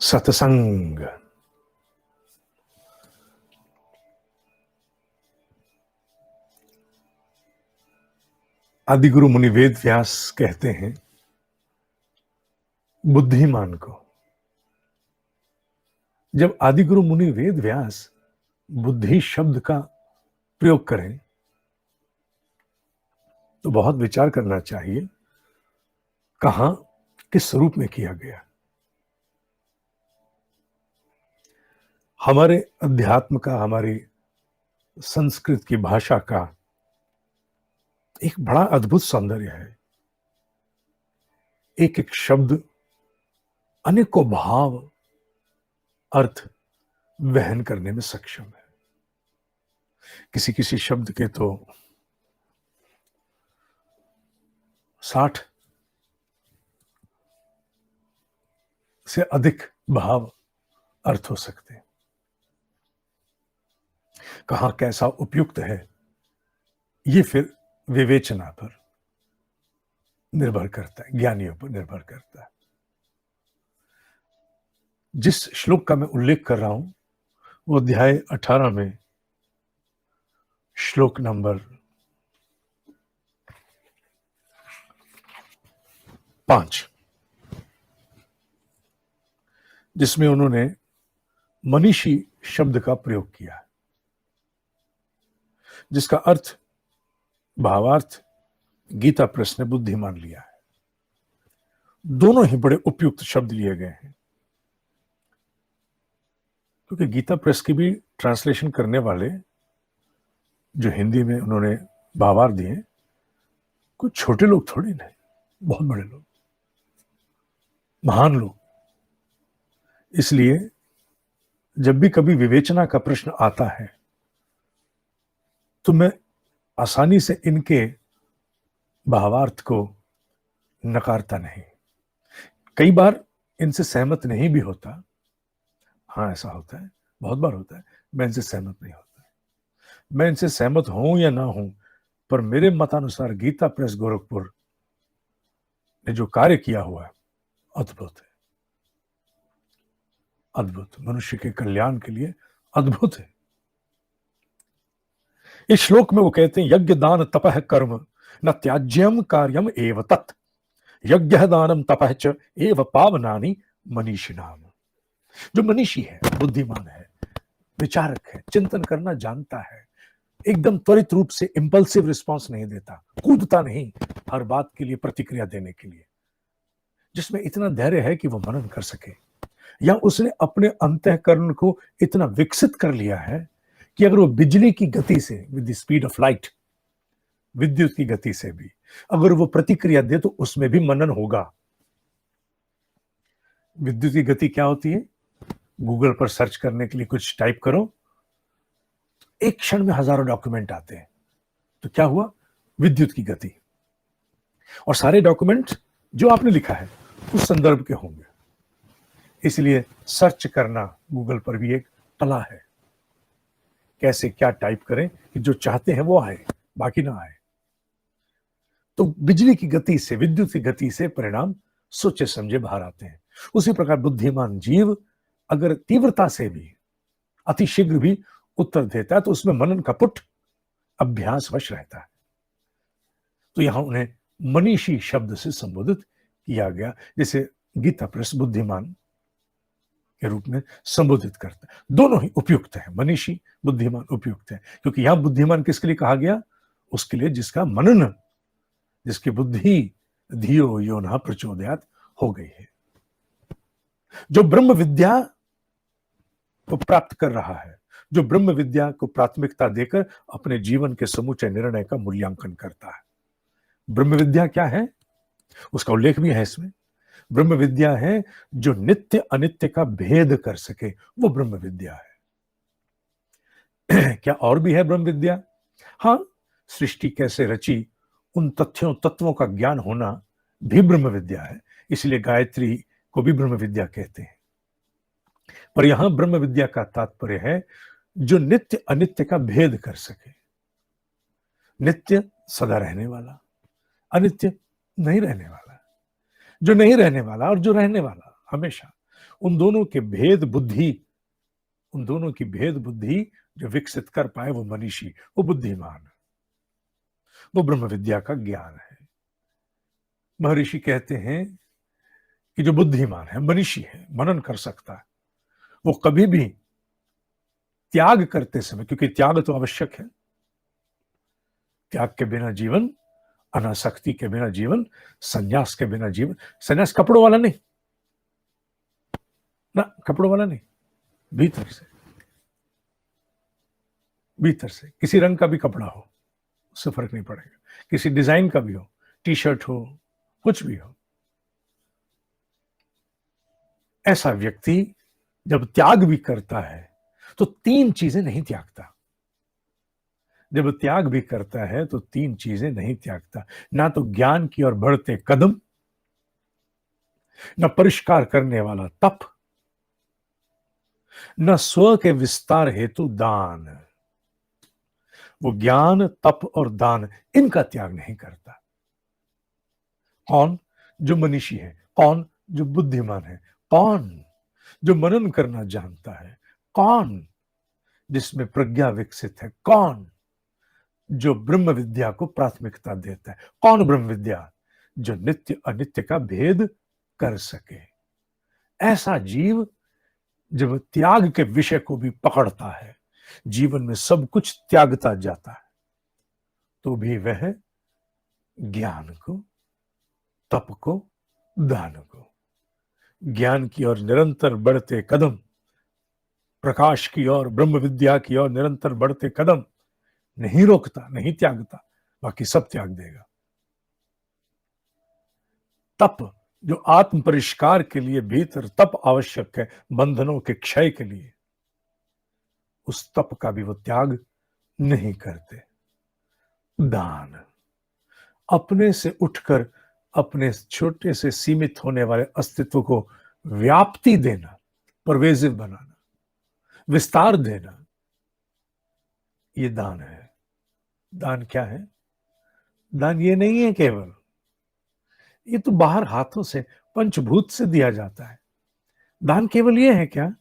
सत्संग। आदिगुरु मुनि वेद व्यास कहते हैं बुद्धिमान को। जब आदिगुरु मुनि वेद व्यास बुद्धि शब्द का प्रयोग करें तो बहुत विचार करना चाहिए कहां किस रूप में किया गया। हमारे अध्यात्म का, हमारी संस्कृत की भाषा का एक बड़ा अद्भुत सौंदर्य है। एक एक शब्द अनेकों भाव अर्थ वहन करने में सक्षम है। किसी किसी शब्द के तो 60 से अधिक भाव अर्थ हो सकते हैं। कहां कैसा उपयुक्त है ये फिर विवेचना पर निर्भर करता है, ज्ञानियों पर निर्भर करता है। जिस श्लोक का मैं उल्लेख कर रहा हूं वो अध्याय 18 में श्लोक नंबर 5, जिसमें उन्होंने मनीषी शब्द का प्रयोग किया है, जिसका अर्थ भावार्थ गीता प्रेस ने बुद्धिमान लिया है। दोनों ही बड़े उपयुक्त शब्द लिए गए हैं, क्योंकि गीता प्रेस की भी ट्रांसलेशन करने वाले जो हिंदी में उन्होंने भावार्थ दिए, कुछ छोटे लोग थोड़ी नहीं, बहुत बड़े लोग, महान लोग। इसलिए जब भी कभी विवेचना का प्रश्न आता है तो मैं आसानी से इनके भावार्थ को नकारता नहीं। कई बार इनसे सहमत नहीं भी होता। हाँ, ऐसा होता है, बहुत बार होता है, मैं इनसे सहमत नहीं होता। मैं इनसे सहमत हूं या ना हूं, पर मेरे मतानुसार गीता प्रेस गोरखपुर ने जो कार्य किया हुआ है अद्भुत है, अद्भुत, मनुष्य के कल्याण के लिए अद्भुत है। इस श्लोक में वो कहते हैं यज्ञ दान तपः कर्म न त्याज्यम कार्यम एव तत् यज्ञ दानम तपः च एव पावनानि मनीषिणाम। जो मनीषी है, बुद्धिमान है, विचारक है, चिंतन करना जानता है, एकदम त्वरित रूप से इंपल्सिव रिस्पांस नहीं देता, कूदता नहीं हर बात के लिए प्रतिक्रिया देने के लिए, जिसमें इतना धैर्य है कि वो मनन कर सके, या उसने अपने अंतःकरण को इतना विकसित कर लिया है कि अगर वो बिजली की गति से, with the speed of light, विद्युत की गति से भी अगर वो प्रतिक्रिया दे तो उसमें भी मनन होगा। विद्युत की गति क्या होती है? गूगल पर सर्च करने के लिए कुछ टाइप करो, एक क्षण में हजारों डॉक्यूमेंट आते हैं। तो क्या हुआ? विद्युत की गति। और सारे डॉक्यूमेंट जो आपने लिखा है उस संदर्भ के होंगे। इसलिए सर्च करना गूगल पर भी एक कला है। कैसे क्या टाइप करें कि जो चाहते हैं वो आए, बाकी ना आए। तो बिजली की गति से, विद्युत की गति से परिणाम सोचे समझे बाहर आते हैं। उसी प्रकार बुद्धिमान जीव अगर तीव्रता से भी, अति शीघ्र भी उत्तर देता है तो उसमें मनन का पुट अभ्यासवश रहता है। तो यहां उन्हें मनीषी शब्द से संबोधित किया गया, जैसे गीता प्रेस बुद्धिमान के रूप में संबोधित करता है। दोनों ही उपयुक्त है, मनीषी बुद्धिमान उपयुक्त है, क्योंकि यहां बुद्धिमान किसके लिए कहा गया? उसके लिए जिसका मनन, जिसकी बुद्धि धियो यो न प्रचोदयात हो गई है, जो ब्रह्म विद्या को प्राप्त कर रहा है, जो ब्रह्म विद्या को प्राथमिकता देकर अपने जीवन के समूचे निर्णय का मूल्यांकन करता है। ब्रह्म विद्या क्या है? उसका उल्लेख भी है इसमें। ब्रह्म विद्या है जो नित्य अनित्य का भेद कर सके, वो ब्रह्म विद्या है। क्या और भी है ब्रह्म विद्या? हाँ, सृष्टि कैसे रची उन तत्वों का ज्ञान होना भी ब्रह्म विद्या है। इसलिए गायत्री को भी ब्रह्म विद्या कहते हैं। पर यहां ब्रह्म विद्या का तात्पर्य है जो नित्य अनित्य का भेद कर सके। नित्य सदा रहने वाला, अनित्य नहीं रहने वाला, जो नहीं रहने वाला और जो रहने वाला हमेशा, उन दोनों के भेद बुद्धि, उन दोनों की भेद बुद्धि जो विकसित कर पाए वो मनीषी, वो बुद्धिमान, वो ब्रह्म विद्या का ज्ञान है। महर्षि कहते हैं कि जो बुद्धिमान है, मनीषी है, मनन कर सकता है, वो कभी भी त्याग करते समय, क्योंकि त्याग तो आवश्यक है, त्याग के बिना जीवन, अनासक्ति के बिना जीवन, संन्यास के बिना जीवन। संन्यास कपड़ों वाला नहीं ना, कपड़ों वाला नहीं, भीतर से, भीतर से किसी रंग का भी कपड़ा हो उससे फर्क नहीं पड़ेगा, किसी डिजाइन का भी हो, टी शर्ट हो, कुछ भी हो। ऐसा व्यक्ति जब त्याग भी करता है तो तीन चीजें नहीं त्यागता। जब त्याग भी करता है तो तीन चीजें नहीं त्यागता, ना तो ज्ञान की ओर बढ़ते कदम, न परिष्कार करने वाला तप, न स्व के विस्तार हेतु दान। वो ज्ञान, तप और दान, इनका त्याग नहीं करता। कौन? जो मनीषी है। कौन? जो बुद्धिमान है। कौन? जो मनन करना जानता है। कौन? जिसमें प्रज्ञा विकसित है। कौन? जो ब्रह्म विद्या को प्राथमिकता देता है। कौन ब्रह्म विद्या? जो नित्य अनित्य का भेद कर सके। ऐसा जीव जब त्याग के विषय को भी पकड़ता है, जीवन में सब कुछ त्यागता जाता है, तो भी वह ज्ञान को, तप को, दान को, ज्ञान की ओर निरंतर बढ़ते कदम, प्रकाश की ओर, ब्रह्म विद्या की ओर निरंतर बढ़ते कदम नहीं रोकता, नहीं त्यागता, बाकी सब त्याग देगा। तप, जो आत्म परिष्कार के लिए भीतर तप आवश्यक है, बंधनों के क्षय के लिए, उस तप का भी वो त्याग नहीं करते। दान, अपने से उठकर अपने छोटे से सीमित होने वाले अस्तित्व को व्याप्ति देना, परवेजिव बनाना, विस्तार देना, ये दान है। दान क्या है? दान ये नहीं है केवल, ये तो बाहर हाथों से, पंचभूत से दिया जाता है। दान केवल ये है क्या?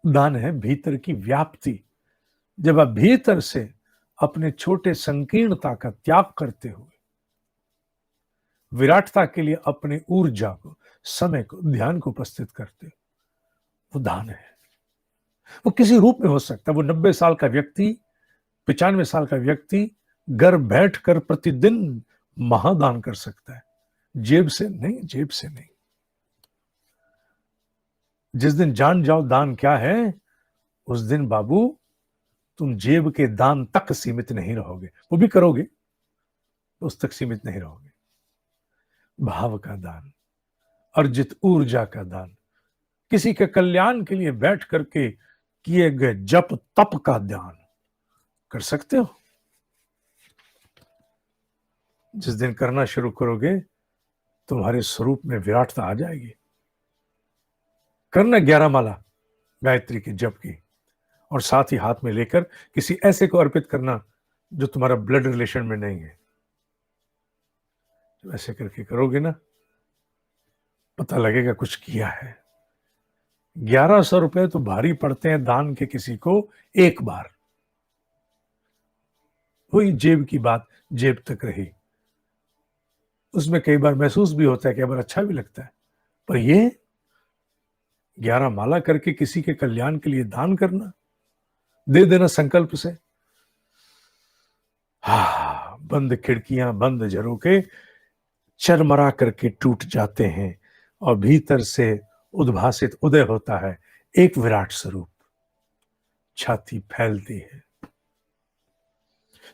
दान है भीतर की व्याप्ति। जब आप भीतर से अपने छोटे संकीर्णता का त्याग करते हुए विराटता के लिए अपने ऊर्जा को, समय को, ध्यान को उपस्थित करते, वो दान है। वो किसी रूप में हो सकता है। वो 90 साल का व्यक्ति, 95 साल का व्यक्ति घर बैठकर प्रतिदिन महादान कर सकता है, जेब से नहीं, जेब से नहीं। जिस दिन जान जाओ दान क्या है, उस दिन बाबू तुम जेब के दान तक सीमित नहीं रहोगे। वो भी करोगे, उस तक सीमित नहीं रहोगे। भाव का दान, अर्जित ऊर्जा का दान, किसी के कल्याण के लिए बैठ करके किए गए जप तप का दान कर सकते हो। जिस दिन करना शुरू करोगे तुम्हारे स्वरूप में विराटता आ जाएगी। करना 11 माला गायत्री की जप की, और साथ ही हाथ में लेकर किसी ऐसे को अर्पित करना जो तुम्हारा ब्लड रिलेशन में नहीं है। ऐसे करके करोगे ना, पता लगेगा कुछ किया है। 1100 रुपए तो भारी पड़ते हैं दान के किसी को एक बार। वही जेब की बात, जेब तक रही। उसमें कई बार महसूस भी होता है, कई बार अच्छा भी लगता है, पर ये 11 माला करके किसी के कल्याण के लिए दान करना, दे देना संकल्प से। हा, बंद खिड़कियां, बंद झरोके चरमरा करके टूट जाते हैं और भीतर से उद्भासित उदय होता है एक विराट स्वरूप। छाती फैलती है,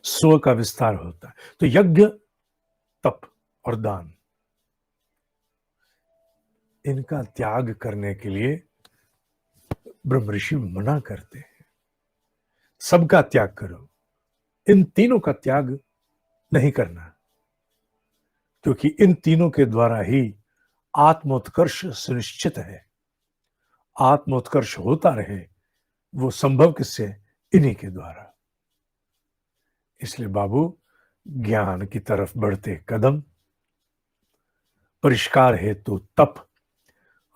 स्व का विस्तार होता है। तो यज्ञ, तप और दान, इनका त्याग करने के लिए ब्रह्म ऋषि मना करते हैं। सबका त्याग करो, इन तीनों का त्याग नहीं करना, क्योंकि इन तीनों के द्वारा ही आत्मोत्कर्ष सुनिश्चित है। आत्मोत्कर्ष होता रहे वो संभव किससे? इन्हीं के द्वारा। इसलिए बाबू, ज्ञान की तरफ बढ़ते कदम, परिष्कार हेतु तप,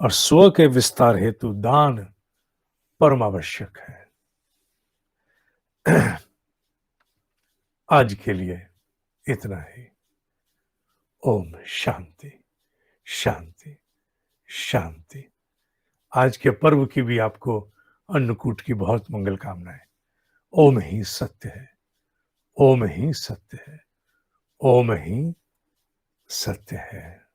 और स्व के विस्तार हेतु दान परम आवश्यक है। आज के लिए इतना ही। ओम शांति शांति शांति। आज के पर्व की भी आपको अन्नकूट की बहुत मंगल कामनाएं। ओम ही सत्य है, ओम ही सत्य है, ओम ही सत्य है।